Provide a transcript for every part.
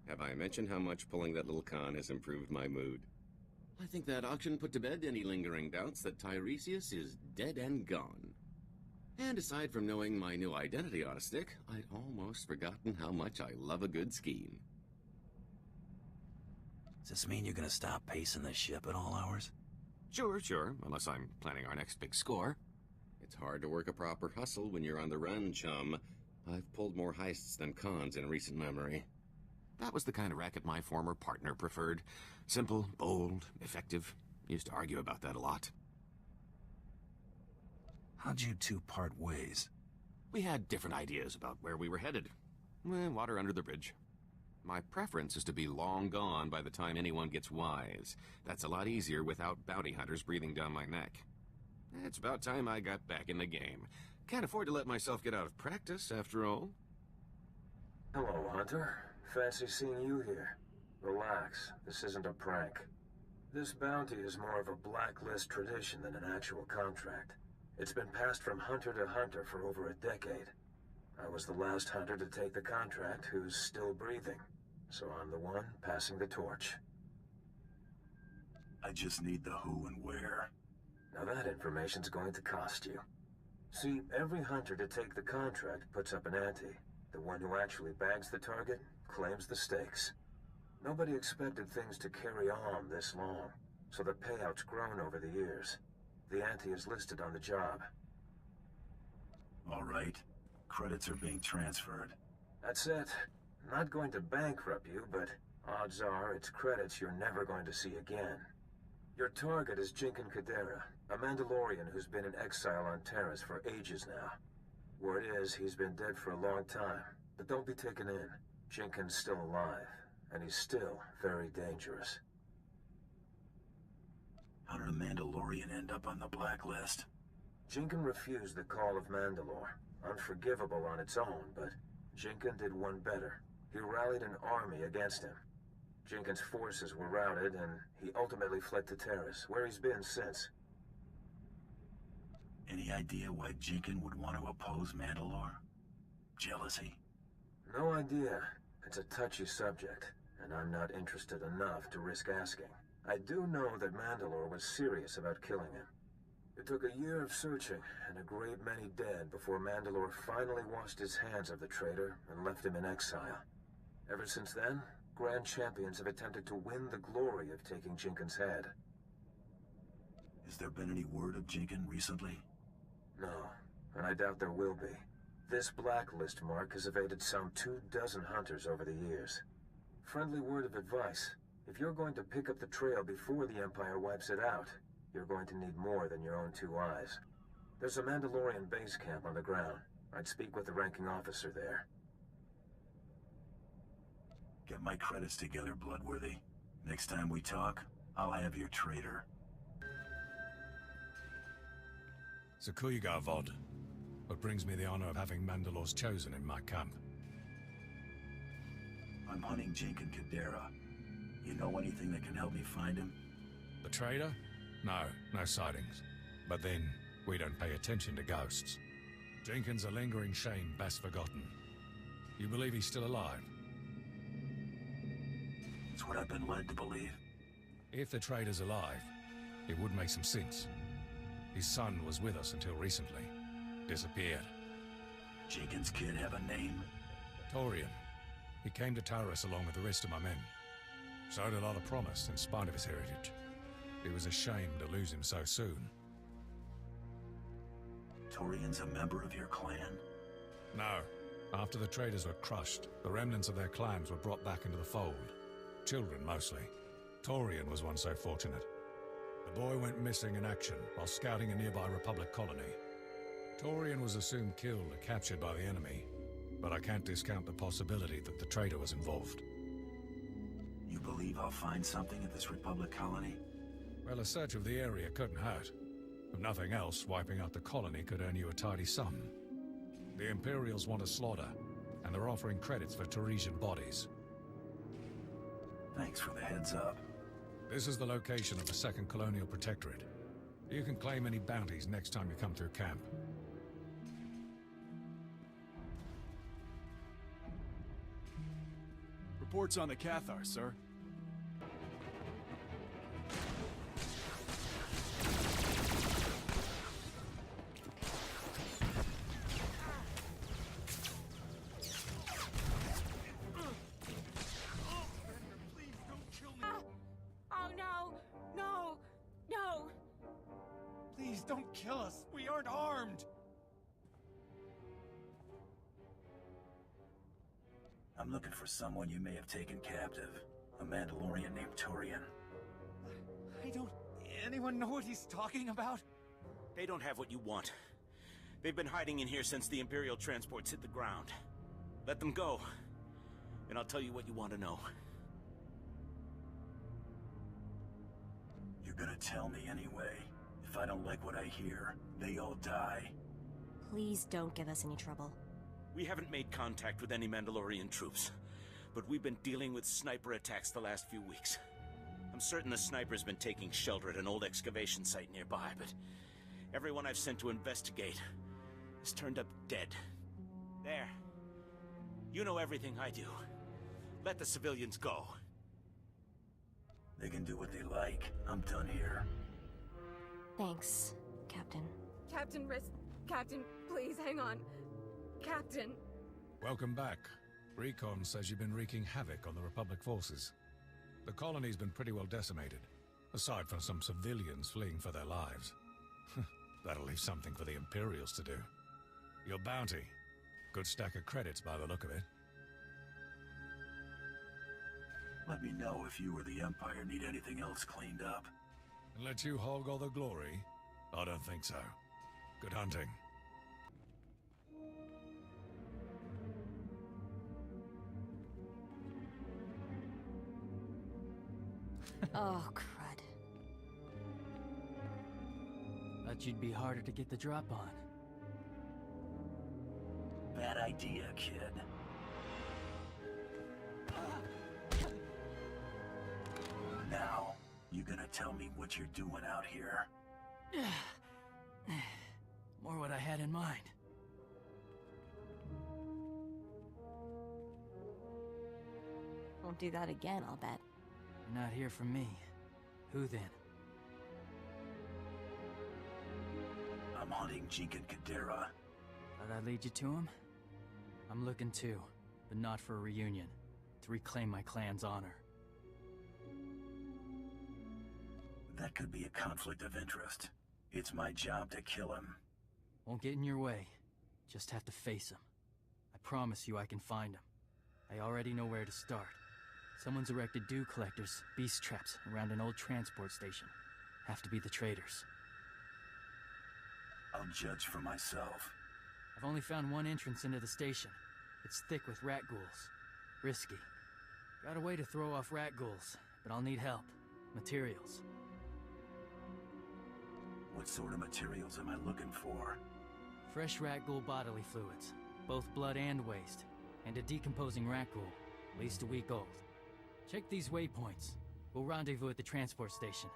Have I mentioned how much pulling that little con has improved my mood? I think that auction put to bed any lingering doubts that Tiresias is dead and gone. And aside from knowing my new identity ought to stick, I'd almost forgotten how much I love a good scheme. Does this mean you're gonna stop pacing the ship at all hours? Sure, unless I'm planning our next big score. It's hard to work a proper hustle when you're on the run, chum. I've pulled more heists than cons in recent memory. That was the kind of racket my former partner preferred. Simple, bold, effective. Used to argue about that a lot. How'd you two part ways? We had different ideas about where we were headed. Water under the bridge. My preference is to be long gone by the time anyone gets wise. That's a lot easier without bounty hunters breathing down my neck. It's about time I got back in the game. Can't afford to let myself get out of practice, after all. Hello, Hunter. Fancy seeing you here. Relax, this isn't a prank. This bounty is more of a blacklist tradition than an actual contract. It's been passed from hunter to hunter for over a decade. I was the last hunter to take the contract who's still breathing, so I'm the one passing the torch. I just need the who and where. Now that information's going to cost you. See, every hunter to take the contract puts up an ante. The one who actually bags the target claims the stakes. Nobody expected things to carry on this long, so the payout's grown over the years. The ante is listed on the job. All right. Credits are being transferred. That's it. Not going to bankrupt you, but odds are it's credits you're never going to see again. Your target is Jinkin Kadera, a Mandalorian who's been in exile on Taris for ages now. Word is he's been dead for a long time, but don't be taken in. Jinkin's still alive, and he's still very dangerous. How did a Mandalorian end up on the blacklist? Jinkin refused the call of Mandalore. Unforgivable on its own, but Jinkin did one better. He rallied an army against him. Jinkin's forces were routed, and he ultimately fled to Taris, where he's been since. Any idea why Jinkin would want to oppose Mandalore? Jealousy? No idea. It's a touchy subject, and I'm not interested enough to risk asking. I do know that Mandalore was serious about killing him. It took a year of searching, and a great many dead before Mandalore finally washed his hands of the traitor and left him in exile. Ever since then, Grand Champions have attempted to win the glory of taking Jinkin's head. Has there been any word of Jinkin recently? No, and I doubt there will be. This blacklist mark has evaded some 24 hunters over the years. Friendly word of advice. If you're going to pick up the trail before the Empire wipes it out, you're going to need more than your own 2 eyes. There's a Mandalorian base camp on the ground. I'd speak with the ranking officer there. Get my credits together, Bloodworthy. Next time we talk, I'll have your traitor. Zakuiga Vod. What brings me the honor of having Mandalore's chosen in my camp. I'm hunting Jinkin Kadera. You know anything that can help me find him? The trader? No sightings. But then, we don't pay attention to ghosts. Jinkin's a lingering shame best forgotten. You believe he's still alive? It's what I've been led to believe. If the trader's alive, it would make some sense. His son was with us until recently. Disappeared. Jinkin's kid have a name? Torian. He came to Taris along with the rest of my men. Showed a lot of promise in spite of his heritage. It was a shame to lose him so soon. Torian's a member of your clan? No. After the traders were crushed, the remnants of their clans were brought back into the fold. Children, mostly. Torian was one so fortunate. The boy went missing in action while scouting a nearby Republic colony. Torian was assumed killed or captured by the enemy, but I can't discount the possibility that the trader was involved. You believe I'll find something at this Republic colony? Well, a search of the area couldn't hurt. If nothing else, wiping out the colony could earn you a tidy sum. The Imperials want a slaughter, and they're offering credits for Tarisian bodies. Thanks for the heads up. This is the location of the Second Colonial Protectorate. You can claim any bounties next time you come through camp. reports on the Cathar, sir. Oh no! No! No! Please don't kill us. We aren't armed. I'm looking for someone you may have taken captive. A Mandalorian named Torian. I don't... Anyone know what he's talking about? They don't have what you want. They've been hiding in here since the Imperial transports hit the ground. Let them go, and I'll tell you what you want to know. You're gonna tell me anyway. If I don't like what I hear, they all die. Please don't give us any trouble. We haven't made contact with any Mandalorian troops, but we've been dealing with sniper attacks the last few weeks. I'm certain the sniper's been taking shelter at an old excavation site nearby, but everyone I've sent to investigate has turned up dead. There. You know everything I do. Let the civilians go. They can do what they like. I'm done here. Thanks, Captain. Captain, please hang on. Captain. Welcome back. Recon says you've been wreaking havoc on the Republic forces. The colony's been pretty well decimated, aside from some civilians fleeing for their lives. That'll leave something for the Imperials to do. Your bounty. Good stack of credits by the look of it. Let me know if you or the Empire need anything else cleaned up. And let you hog all the glory? I don't think so. Good hunting. Oh, crud. Thought you'd be harder to get the drop on. Bad idea, kid. Now, you gonna tell me what you're doing out here? More what I had in mind. Won't do that again, I'll bet. You're not here for me. Who then? I'm hunting Jinkin Kadera. Thought I'd lead you to him? I'm looking too, but not for a reunion. To reclaim my clan's honor. That could be a conflict of interest. It's my job to kill him. Won't get in your way. Just have to face him. I promise you I can find him. I already know where to start. Someone's erected dew collectors, beast traps, around an old transport station. Have to be the traders. I'll judge for myself. I've only found one entrance into the station. It's thick with rat ghouls. Risky. Got a way to throw off rat ghouls, but I'll need help. Materials. What sort of materials am I looking for? Fresh rat ghoul bodily fluids, both blood and waste, and a decomposing rat ghoul, at least a week old. Check these waypoints. We'll rendezvous at the transport station.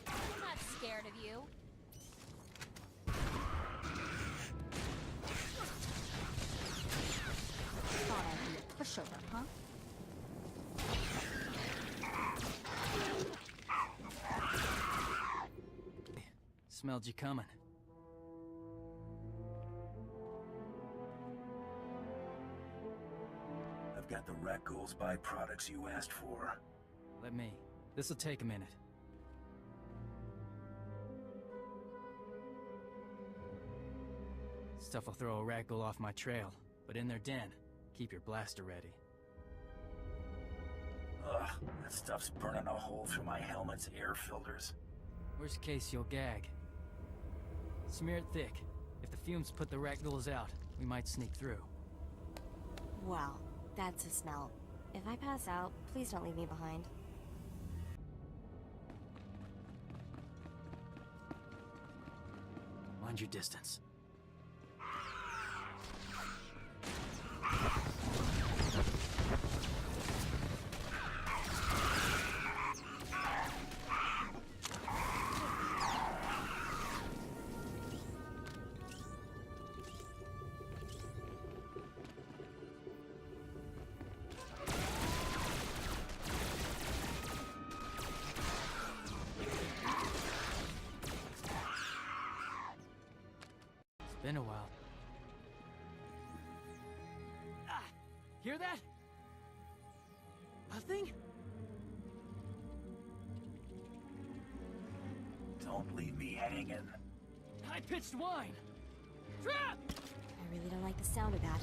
I'm not scared of you. Thought I'd be a pushover, huh? Smelled you coming. I've got the rat ghouls byproducts you asked for. Let me. This'll take a minute. Stuff will throw a rat ghoul off my trail, but in their den, keep your blaster ready. Ugh, that stuff's burning a hole through my helmet's air filters. Worst case, you'll gag. Smear it thick. If the fumes put the rat ghouls out, we might sneak through. Wow, that's a smell. If I pass out, please don't leave me behind. Mind your distance. Been a while. Ah! Hear that? Nothing? Don't leave me hanging. High-pitched whine! Trap! I really don't like the sound of that.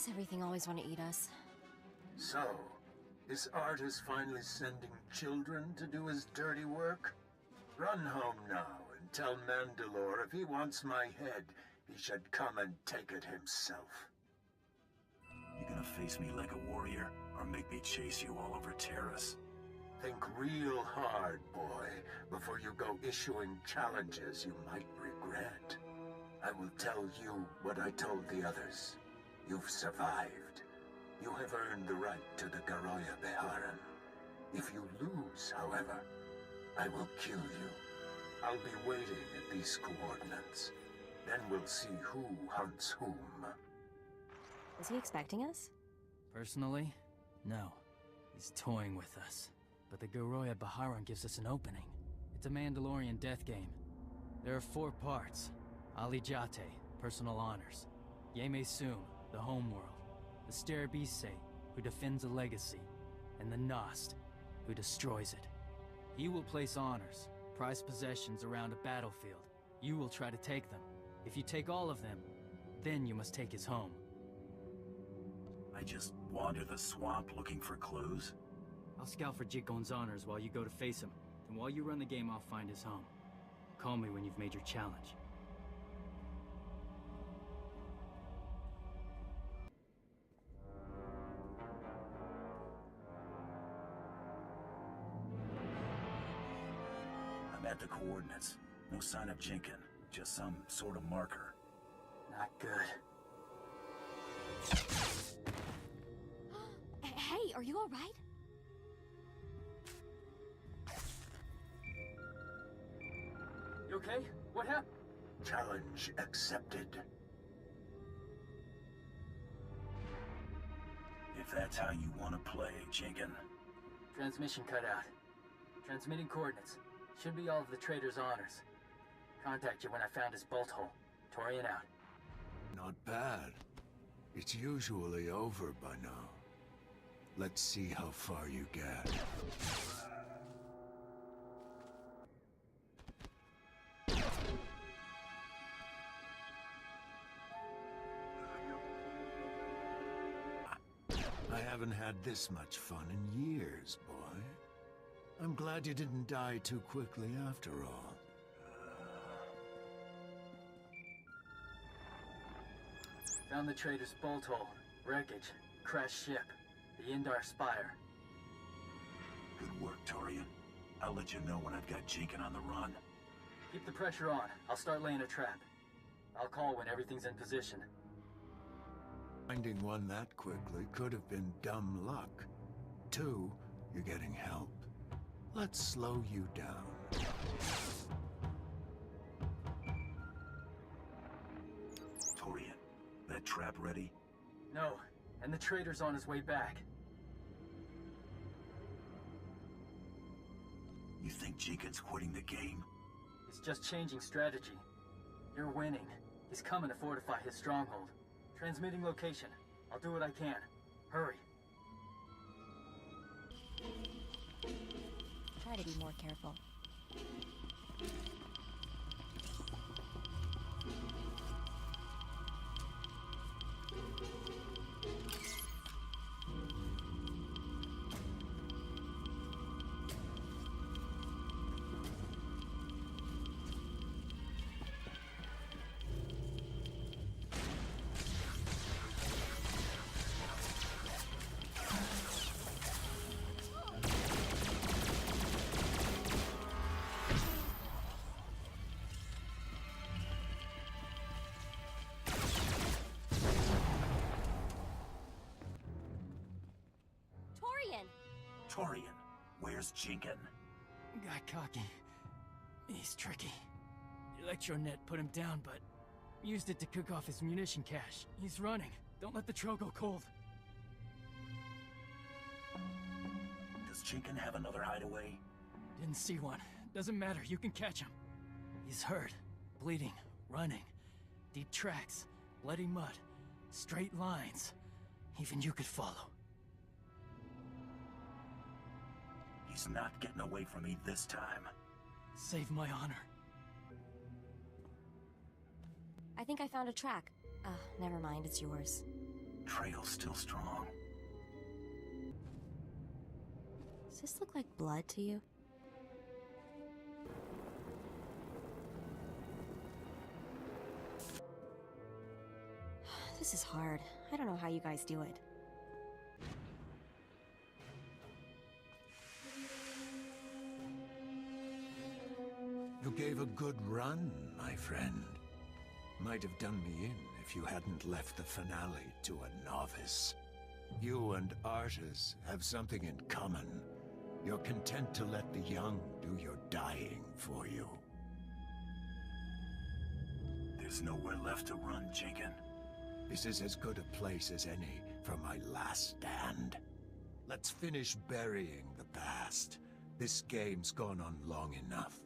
Everything always want to eat us. So, this artist finally sending children to do his dirty work? Run home now and tell Mandalore if he wants my head, he should come and take it himself. You gonna face me like a warrior, or make me chase you all over Taris? Think real hard, boy, before you go issuing challenges you might regret. I will tell you what I told the others. You've survived. You have earned the right to the Garoya Beharan. If you lose, however, I will kill you. I'll be waiting at these coordinates. Then we'll see who hunts whom. Is he expecting us? Personally, no. He's toying with us. But the Garoya Beharan gives us an opening. It's a Mandalorian death game. There are 4 parts. Ali Jate, personal honors. Yeme Sum, the homeworld. The Sterabise, who defends a legacy. And the Nost, who destroys it. He will place honors, prized possessions around a battlefield. You will try to take them. If you take all of them, then you must take his home. I just wander the swamp looking for clues? I'll scout for Jitgon's honors while you go to face him. And while you run the game, I'll find his home. Call me when you've made your challenge. I'm at the coordinates. No sign of Jinkin. Just some sort of marker. Not good. Hey, are you all right? You okay? What happened? Challenge accepted. If that's how you want to play, Jinkin. Transmission cut out. Transmitting coordinates. Should be all of the trader's honors. Contact you when I found his bolt hole. Torian out. Not bad. It's usually over by now. Let's see how far you get. I haven't had this much fun in years, boy. I'm glad you didn't die too quickly after all. Found the trader's bolt hole, wreckage, crashed ship, the Indar Spire. Good work, Torian. I'll let you know when I've got Jinkin on the run. Keep the pressure on. I'll start laying a trap. I'll call when everything's in position. Finding one that quickly could have been dumb luck. 2, you're getting help. Let's slow you down. Torian, that trap ready? No, and the trader's on his way back. You think Jinkin's quitting the game? He's just changing strategy. You're winning. He's coming to fortify his stronghold. Transmitting location. I'll do what I can. Hurry. Try to be more careful. Torian, where's Jinkin? Got cocky. He's tricky. Electronet put him down, but used it to cook off his munition cache. He's running. Don't let the trail go cold. Does Jinkin have another hideaway? Didn't see one. Doesn't matter. You can catch him. He's hurt, bleeding, running. Deep tracks, bloody mud, straight lines. Even you could follow. He's not getting away from me this time. Save my honor. I think I found a track. Never mind, it's yours. Trail's still strong. Does this look like blood to you? This is hard. I don't know how you guys do it. You gave a good run, my friend. Might have done me in if you hadn't left the finale to a novice. You and Artis have something in common. You're content to let the young do your dying for you. There's nowhere left to run, Jinkin. This is as good a place as any for my last stand. Let's finish burying the past. This game's gone on long enough.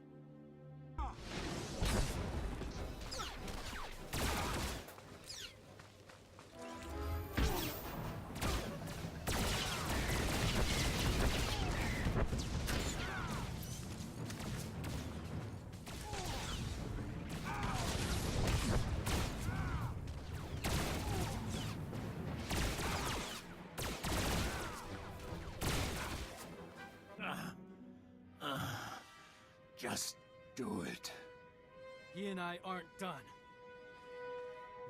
Just do it. He and I aren't done.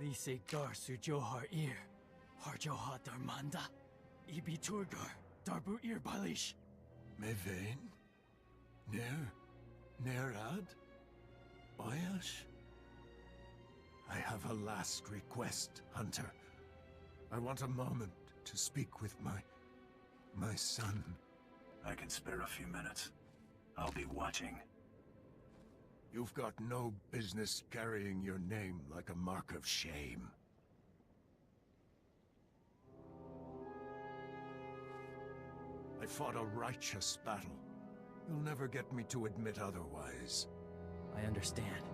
Lise gar sujohar ir, harjoha darmanda, ibi turgar, darbu ir balish. Mevain? Nerad? Oyash? I have a last request, Hunter. I want a moment to speak with my son. I can spare a few minutes. I'll be watching. You've got no business carrying your name like a mark of shame. I fought a righteous battle. You'll never get me to admit otherwise. I understand.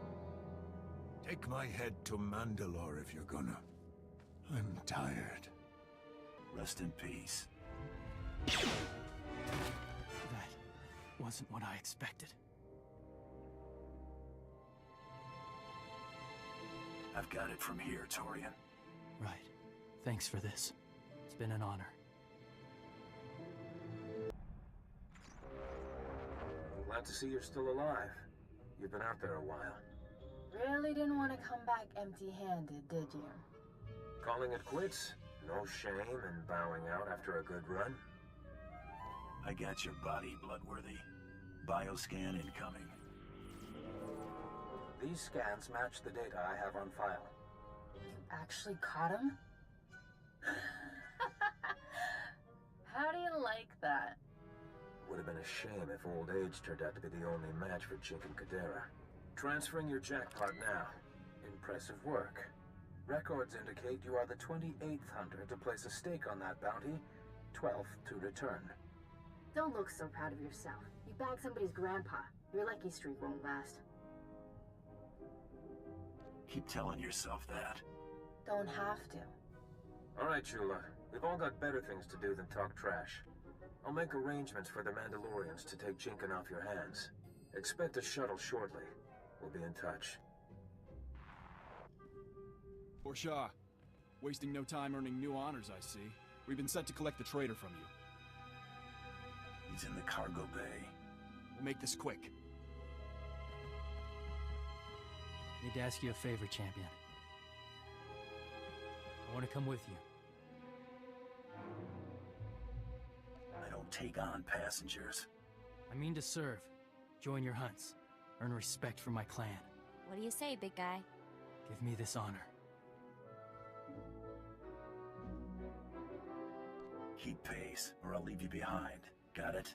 Take my head to Mandalore if you're gonna. I'm tired. Rest in peace. That wasn't what I expected. I've got it from here, Torian. Right. Thanks for this. It's been an honor. Glad to see you're still alive. You've been out there a while. Really didn't want to come back empty-handed, did you? Calling it quits? No shame in bowing out after a good run? I got your body, Bloodworthy. Bioscan incoming. These scans match the data I have on file. You actually caught him? How do you like that? Would have been a shame if old age turned out to be the only match for Chink and Kadera. Transferring your jackpot now. Impressive work. Records indicate you are the 28th hunter to place a stake on that bounty, 12th to return. Don't look so proud of yourself. You bagged somebody's grandpa. Your lucky streak won't last. Keep telling yourself that. Don't have to. All right, Chula. We've all got better things to do than talk trash. I'll make arrangements for the Mandalorians to take Chinkin off your hands. Expect a shuttle shortly. We'll be in touch. Borsha, wasting no time earning new honors, I see. We've been set to collect the traitor from you. He's in the cargo bay. We'll make this quick. Need to ask you a favor, champion. I want to come with you. I don't take on passengers. I mean to serve. Join your hunts. Earn respect from my clan. What do you say, big guy? Give me this honor. Keep pace, or I'll leave you behind. Got it?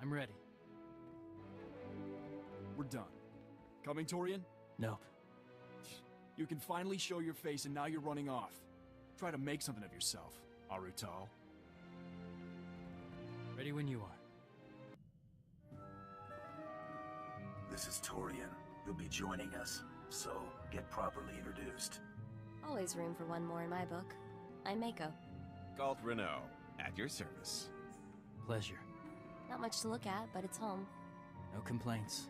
I'm ready. We're done. Coming, Torian? Nope. You can finally show your face and now you're running off. Try to make something of yourself, Arutal. Ready when you are. This is Torian. He'll be joining us, so get properly introduced. Always room for one more in my book. I'm Mako. Galt Renault, at your service. Pleasure. Not much to look at, but it's home. No complaints.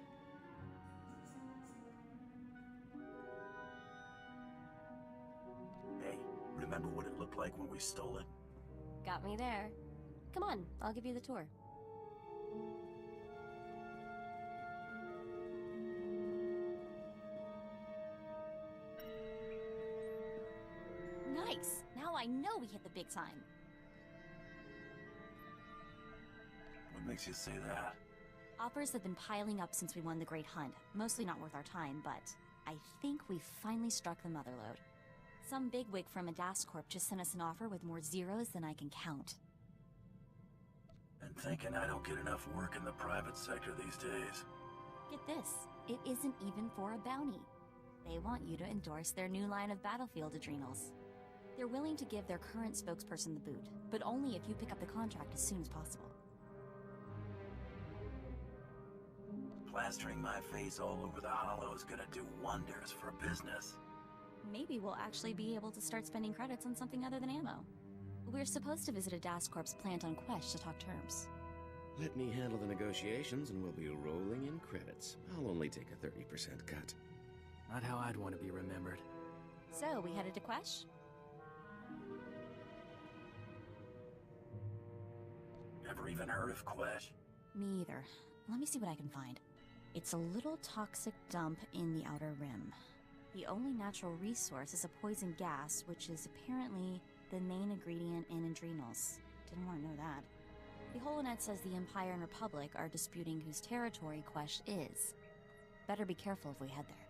Hey, remember what it looked like when we stole it? Got me there. Come on, I'll give you the tour. Nice! Now I know we hit the big time. What makes you say that? Offers have been piling up since we won the Great Hunt. Mostly not worth our time, but I think we finally struck the motherlode. Some bigwig from a DAS Corp just sent us an offer with more zeros than I can count. And thinking I don't get enough work in the private sector these days. Get this, it isn't even for a bounty. They want you to endorse their new line of battlefield adrenals. They're willing to give their current spokesperson the boot, but only if you pick up the contract as soon as possible. Plastering my face all over the hollow is gonna do wonders for business. Maybe we'll actually be able to start spending credits on something other than ammo. We're supposed to visit a DAS Corp's plant on Quesh to talk terms. Let me handle the negotiations and we'll be rolling in credits. I'll only take a 30% cut. Not how I'd want to be remembered. So, we headed to Quesh? Never even heard of Quesh. Me either. Let me see what I can find. It's a little toxic dump in the Outer Rim. The only natural resource is a poison gas, which is apparently the main ingredient in adrenals. Didn't want to know that. The Holonet says the Empire and Republic are disputing whose territory Quesh is. Better be careful if we head there.